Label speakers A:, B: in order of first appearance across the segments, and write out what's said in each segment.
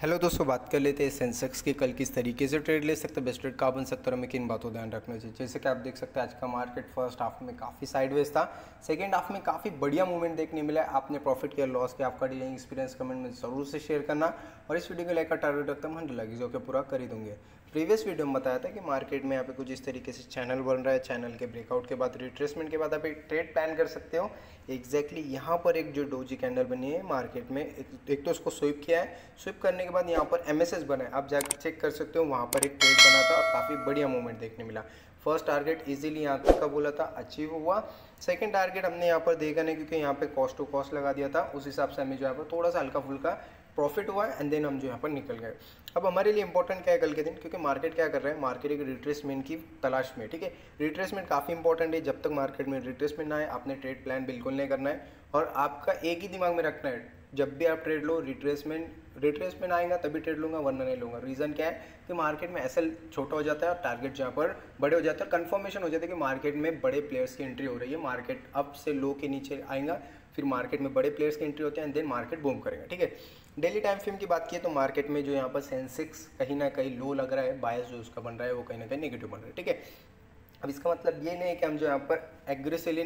A: Hello दोस्तों, बात कर लेते हैं सेंसेक्स के कल किस तरीके से ट्रेड ले सकते हैं, बेस्ट ट्रेड कहाँ बन सकता है और हमें किन बातों ध्यान रखना चाहिए। जैसे कि आप देख सकते हैं आज का मार्केट फर्स्ट हाफ में काफ़ी साइडवेज था, सेकंड हाफ में काफ़ी बढ़िया मूवमेंट देखने मिला है। आपने प्रॉफिट किया, लॉस किया, आपका डीलिंग एक्सपीरियंस कमेंट में जरूर से शेयर करना और इस वीडियो को लेकर टारगेट रखता हूँ 100 लाख जो कि पूरा कर ही दूंगे। प्रीवियस वीडियो में बताया था कि मार्केट में यहाँ पे कुछ इस तरीके से चैनल बन रहा है, चैनल के ब्रेकआउट के बाद रिट्रेसमेंट के बाद आप एक ट्रेड प्लान कर सकते हो। एग्जैक्टली यहाँ पर एक जो डोजी कैंडल बनी है मार्केट में, एक तो उसको स्विप किया है, स्विप करने के बाद यहाँ पर एमएसएस बना है, आप जाकर चेक कर सकते हो। वहाँ पर एक ट्रेड बना था और काफ़ी बढ़िया मूवमेंट देखने मिला। फर्स्ट टारगेट इजीली यहाँ तक का बोला था, अचीव हुआ। सेकंड टारगेट हमने यहाँ पर देखा नहीं क्योंकि यहाँ पे कॉस्ट टू कॉस्ट लगा दिया था, उस हिसाब से हमें जो यहाँ पर थोड़ा सा हल्का फुल्का प्रॉफिट हुआ है एंड देन हम जो यहाँ पर निकल गए। अब हमारे लिए इंपॉर्टेंट क्या है कल के दिन, क्योंकि मार्केट क्या कर रहा है, मार्केट एक रिट्रेसमेंट की तलाश में, ठीक है। रिट्रेसमेंट काफ़ी इंपॉर्टेंट है, जब तक मार्केट में रिट्रेसमेंट ना आए आपने ट्रेड प्लान बिल्कुल नहीं करना है और आपका एक ही दिमाग में रखना है, जब भी आप ट्रेड लो रिट्रेसमेंट आएगा तभी ट्रेड लूँगा वरना नहीं लूँगा। रीज़न क्या है कि मार्केट में एसएल छोटा हो जाता है और टारगेट जहाँ पर बड़े हो जाते हैं, कंफर्मेशन हो जाता है कि मार्केट में बड़े प्लेयर्स की एंट्री हो रही है, मार्केट अप से लो के नीचे आएगा, फिर मार्केट में बड़े प्लेयर्स की एंट्री होते हैं एंड देन मार्केट बूम करेगा, ठीक है। डेली टाइम फ्रेम की बात की तो मार्केट में जो यहाँ पर सेंसेक्स कहीं ना कहीं लो लग रहा है, बायस जो उसका बन रहा है वो कहीं ना कहीं नेगेटिव बन रहा है, ठीक है। अब इसका मतलब ये नहीं है कि हम जो यहाँ पर एग्रेसिवली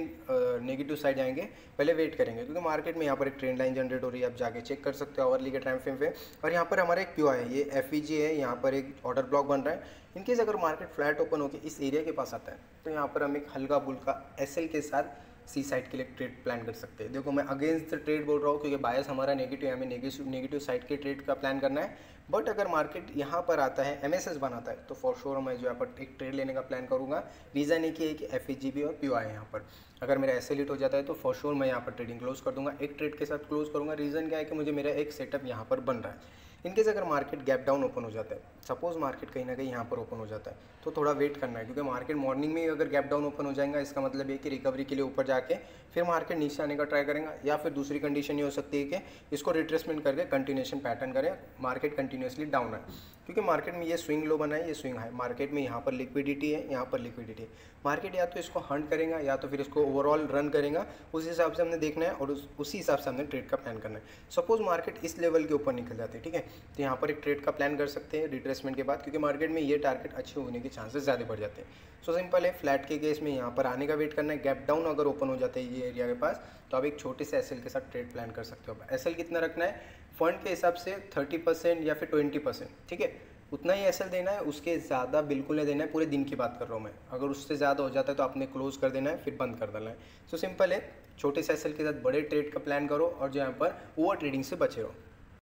A: नेगेटिव साइड जाएंगे, पहले वेट करेंगे क्योंकि मार्केट में यहाँ पर एक ट्रेंड लाइन जनरेट हो रही है, आप जाके चेक कर सकते हो आवरली के टाइम फ्रेम पे। और यहाँ पर हमारा एक क्यू है, ये एफईजी है, यहाँ पर एक ऑर्डर ब्लॉक बन रहा है। इनकेस अगर मार्केट फ्लैट ओपन होकर इस एरिया के पास आता है तो यहाँ पर हम एक हल्का फुल्का एसएल के साथ सी साइड के लिए ट्रेड प्लान कर सकते हैं। देखो मैं अगेंस्ट द ट्रेड बोल रहा हूँ क्योंकि बायस हमारा नेगेटिव है, हमें नेगेटिव साइड के ट्रेड का प्लान करना है। बट अगर मार्केट यहाँ पर आता है एमएसएस बनाता है तो फॉर श्योर मैं जो यहाँ पर एक ट्रेड लेने का प्लान करूँगा। रीज़न एक ही है कि एफईजीबी और पीओआई है यहाँ पर, अगर मेरा एसएल हिट हो जाता है तो फॉर श्योर मैं यहाँ पर ट्रेडिंग क्लोज कर दूंगा, एक ट्रेड के साथ क्लोज करूँगा। रीज़न क्या है कि मुझे मेरा एक सेटअप यहाँ पर बन रहा है। इनकेस अगर मार्केट गैप डाउन ओपन हो जाता है, सपोज मार्केट कहीं ना कहीं यहाँ पर ओपन हो जाता है तो थोड़ा वेट करना है क्योंकि मार्केट मॉर्निंग में अगर गैप डाउन ओपन हो जाएगा इसका मतलब है कि रिकवरी के लिए ऊपर जाके फिर मार्केट नीचे आने का ट्राई करेगा, या फिर दूसरी कंडीशन ये हो सकती है कि इसको रिट्रेसमेंट करके कंटिन्यूएशन पैटर्न करें, मार्केट कंटिन्यूसली डाउन है क्योंकि मार्केट में ये स्विंग लो बना है, ये स्विंग है, मार्केट में यहाँ पर लिक्विडिटी है, यहाँ पर लिक्विडिटी है। मार्केट या तो इसको हंट करेगा या तो फिर इसको ओवरऑल रन करेगा, उस हिसाब से हमने देखना है और उसी हिसाब से हमने ट्रेड का प्लान करना है। सपोज मार्केट इस लेवल के ऊपर निकल जाती है, ठीक है, तो यहाँ पर एक ट्रेड का प्लान कर सकते हैं रिट्रेसमेंट के बाद, क्योंकि मार्केट में ये टारगेट अच्छे होने के चांसेस ज़्यादा बढ़ जाते हैं। सो सिंपल है, फ्लैट के केस में यहाँ पर आने का वेट करना है। गैप डाउन अगर ओपन हो जाता है ये एरिया के पास तो आप एक छोटे से एसएल के साथ ट्रेड प्लान कर सकते हो। एसएल कितना रखना है, फंड के हिसाब से 30% या फिर 20%, ठीक है, उतना ही एसएल देना है, उसके ज़्यादा बिल्कुल नहीं देना है। पूरे दिन की बात कर रहा हूँ मैं, अगर उससे ज़्यादा हो जाता है तो आपने क्लोज कर देना है, फिर बंद कर देना है। सो सिंपल है, छोटे से एसएल के साथ बड़े ट्रेड का प्लान करो और जो यहाँ पर ओवर ट्रेडिंग से बचे रहो।